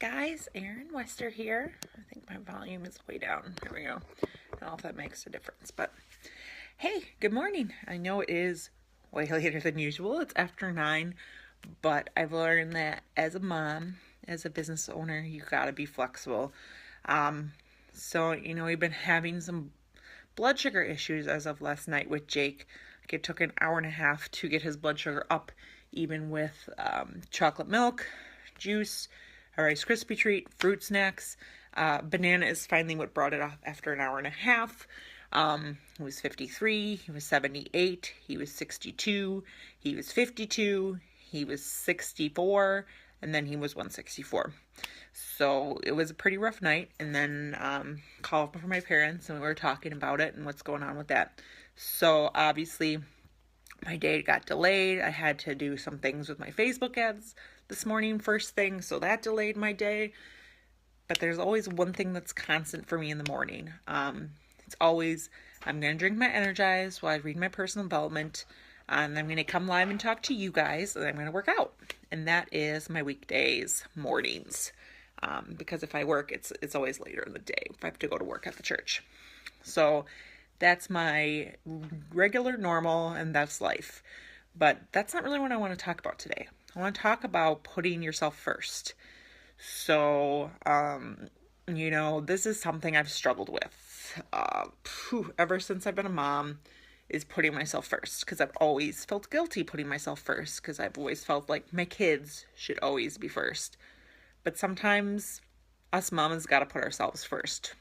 guys, Erin Wester here. I think my volume is way down. Here we go. I don't know if that makes a difference, but hey, good morning. I know it is way later than usual. It's after 9, but I've learned that as a mom, as a business owner, you gotta be flexible. We've been having some blood sugar issues as of last night with Jake. It took an hour and a half to get his blood sugar up, even with chocolate milk, juice, a Rice Krispie treat, fruit snacks. Banana is finally what brought it off after an hour and a half. He was 53, he was 78, he was 62, he was 52, he was 64, and then he was 164. So it was a pretty rough night, and then called for my parents, and we were talking about it and what's going on with that. So obviously my day got delayed. I had to do some things with my Facebook ads this morning first thing, so that delayed my day. But there's always one thing that's constant for me in the morning. It's always, I'm going to drink my Energized while I read my personal development, and I'm going to come live and talk to you guys, and I'm going to work out. And that is my weekdays mornings. Because if I work, it's always later in the day if I have to go to work at the church. So that's my regular normal, and that's life. But that's not really what I want to talk about today. I want to talk about putting yourself first. So, this is something I've struggled with ever since I've been a mom, is putting myself first. Because I've always felt guilty putting myself first. Because I've always felt like my kids should always be first. But sometimes us mamas got to put ourselves first.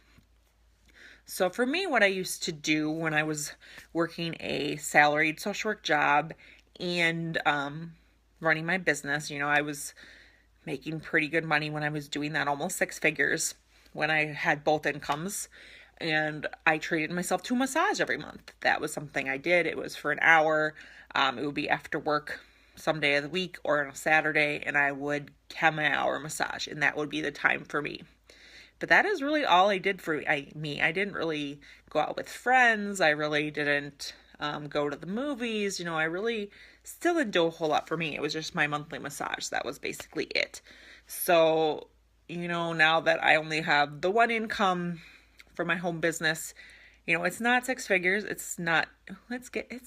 So for me, what I used to do when I was working a salaried social work job and running my business, I was making pretty good money when I was doing that, almost 6 figures when I had both incomes. And I treated myself to a massage every month. That was something I did. It was for an hour. It would be after work some day of the week or on a Saturday, and I would have my hour massage, and that would be the time for me. But that is really all I did for me. I didn't really go out with friends. I really didn't go to the movies. I really still didn't do a whole lot for me. It was just my monthly massage. That was basically it. So, now that I only have the one income for my home business, it's not 6 figures. It's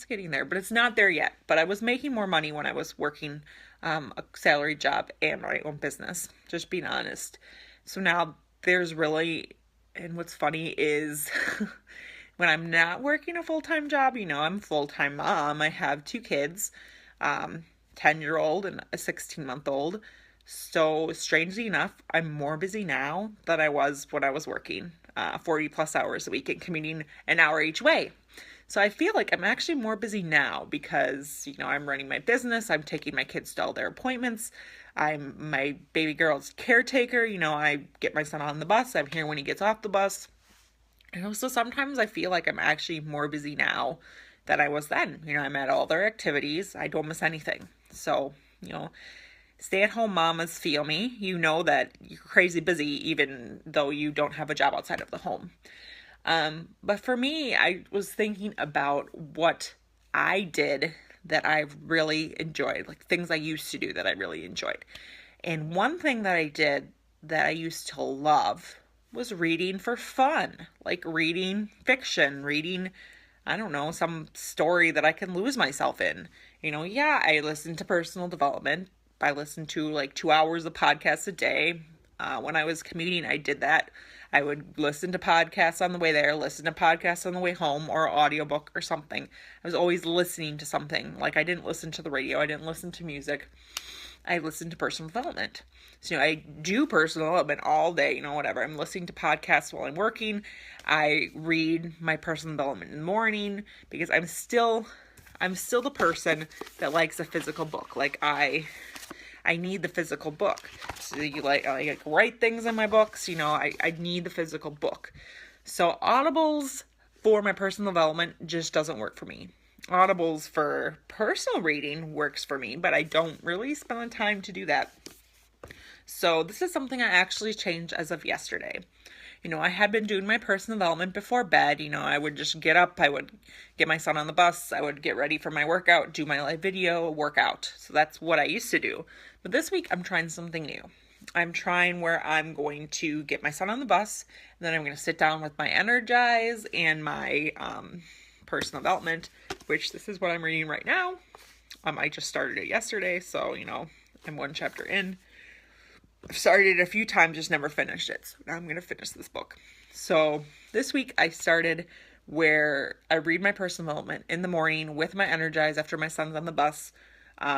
getting there, but it's not there yet. But I was making more money when I was working a salary job and my own business, just being honest. So now there's really, and what's funny is when I'm not working a full-time job, I'm a full-time mom. I have 2 kids, 10-year-old and a 16-month-old. So strangely enough, I'm more busy now than I was when I was working 40 plus hours a week and commuting an hour each way. So I feel like I'm actually more busy now because, I'm running my business. I'm taking my kids to all their appointments. I'm my baby girl's caretaker. I get my son on the bus. I'm here when he gets off the bus. So sometimes I feel like I'm actually more busy now than I was then. I'm at all their activities. I don't miss anything. So, stay-at-home mamas feel me. You know that you're crazy busy even though you don't have a job outside of the home. But for me, I was thinking about what I did that I've really enjoyed, like things I used to do that I really enjoyed. And one thing that I did that I used to love was reading for fun, like reading fiction, reading, I don't know, some story that I can lose myself in. I listen to personal development. I listened to like 2 hours of podcasts a day. When I was commuting, I did that. I would listen to podcasts on the way there, listen to podcasts on the way home, or an audiobook or something. I was always listening to something. Like I didn't listen to the radio. I didn't listen to music. I listened to personal development. So, I do personal development all day, whatever. I'm listening to podcasts while I'm working. I read my personal development in the morning because I'm still the person that likes a physical book. Like I need the physical book. So I write things in my books, I need the physical book. So Audibles for my personal development just doesn't work for me. Audibles for personal reading works for me, but I don't really spend the time to do that. So this is something I actually changed as of yesterday. I had been doing my personal development before bed. I would just get up, I would get my son on the bus, I would get ready for my workout, do my live video, workout. So that's what I used to do. But this week I'm trying something new. I'm trying where I'm going to get my son on the bus, and then I'm going to sit down with my energize and my personal development, which this is what I'm reading right now. I just started it yesterday, so, I'm one chapter in. I've started it a few times, just never finished it. So now I'm going to finish this book. So this week I started where I read my personal development in the morning with my energize after my son's on the bus,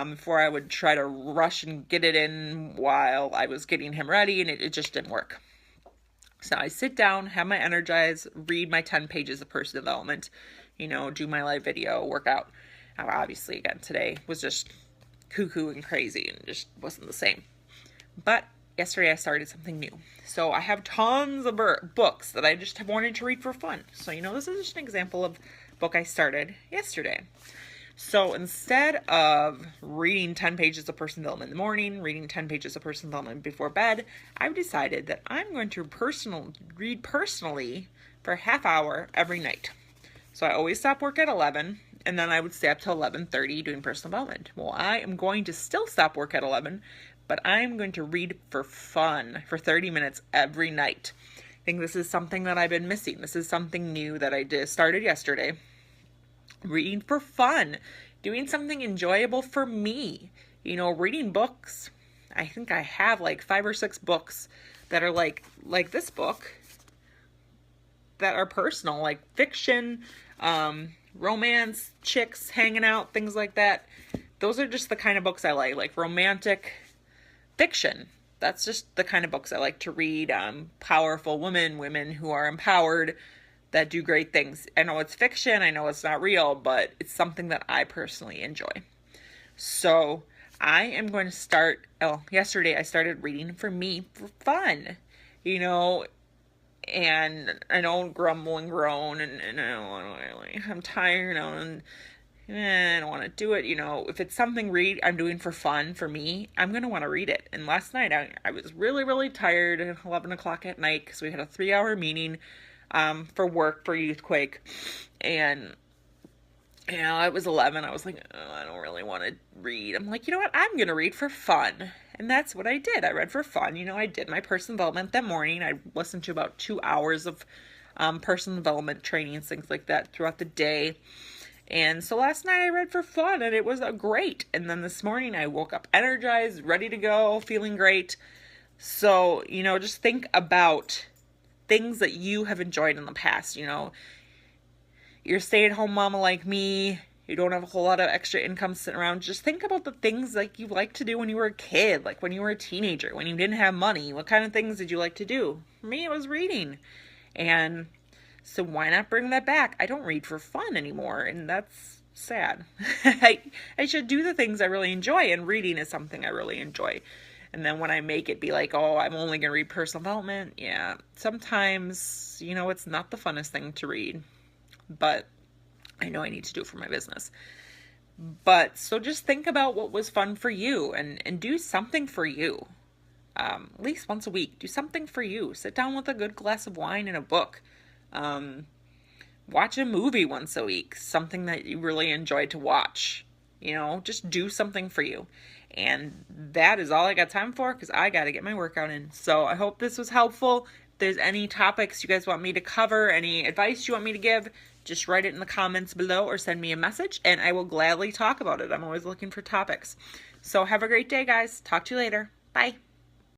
before I would try to rush and get it in while I was getting him ready, and it just didn't work. So I sit down, have my energize, read my 10 pages of personal development, do my live video, workout. Obviously, again, today was just cuckoo and crazy and just wasn't the same. But yesterday I started something new. So I have tons of books that I just have wanted to read for fun. So, this is just an example of a book I started yesterday. So instead of reading 10 pages of personal development in the morning, reading 10 pages of personal development before bed, I've decided that I'm going to read personally for a half hour every night. So I always stop work at 11, and then I would stay up till 11:30 doing personal development. Well, I am going to still stop work at 11, but I'm going to read for fun for 30 minutes every night. I think this is something that I've been missing. This is something new that I started yesterday. Reading for fun, doing something enjoyable for me. Reading books. I think I have like 5 or 6 books that are like this book that are personal, like fiction, romance, chicks hanging out, things like that. Those are just the kind of books I like romantic fiction. That's just the kind of books I like to read. Powerful women who are empowered, that do great things. I know it's fiction, I know it's not real, but it's something that I personally enjoy. So I am going to start, yesterday I started reading for me for fun, and I don't grumble and groan, and I'm tired, and I don't want to do it. If it's something I'm doing for fun for me, I'm going to want to read it. And last night I was really, really tired at 11 o'clock at night because we had a 3-hour meeting for work for Youthquake, and it was 11. I was like, I don't really want to read. I'm like, you know what? I'm going to read for fun. And that's what I did. I read for fun. I did my personal development that morning. I listened to about 2 hours of personal development trainings, things like that throughout the day. And so last night I read for fun, and it was great. And then this morning I woke up energized, ready to go, feeling great. So, just think about things that you have enjoyed in the past. You're a stay-at-home mama like me. You don't have a whole lot of extra income sitting around. Just think about the things like you liked to do when you were a kid, like when you were a teenager, when you didn't have money. What kind of things did you like to do? For me, it was reading. And so why not bring that back? I don't read for fun anymore, and that's sad. I should do the things I really enjoy, and reading is something I really enjoy. And then when I make it be like, I'm only going to read personal development, yeah, sometimes, it's not the funnest thing to read. But I know I need to do it for my business. But so just think about what was fun for you, and do something for you. At least once a week, do something for you. Sit down with a good glass of wine and a book. Watch a movie once a week, something that you really enjoy to watch. Just do something for you. And that is all I got time for, because I got to get my workout in. So I hope this was helpful. If there's any topics you guys want me to cover, any advice you want me to give, just write it in the comments below or send me a message, and I will gladly talk about it. I'm always looking for topics. So have a great day, guys. Talk to you later. Bye.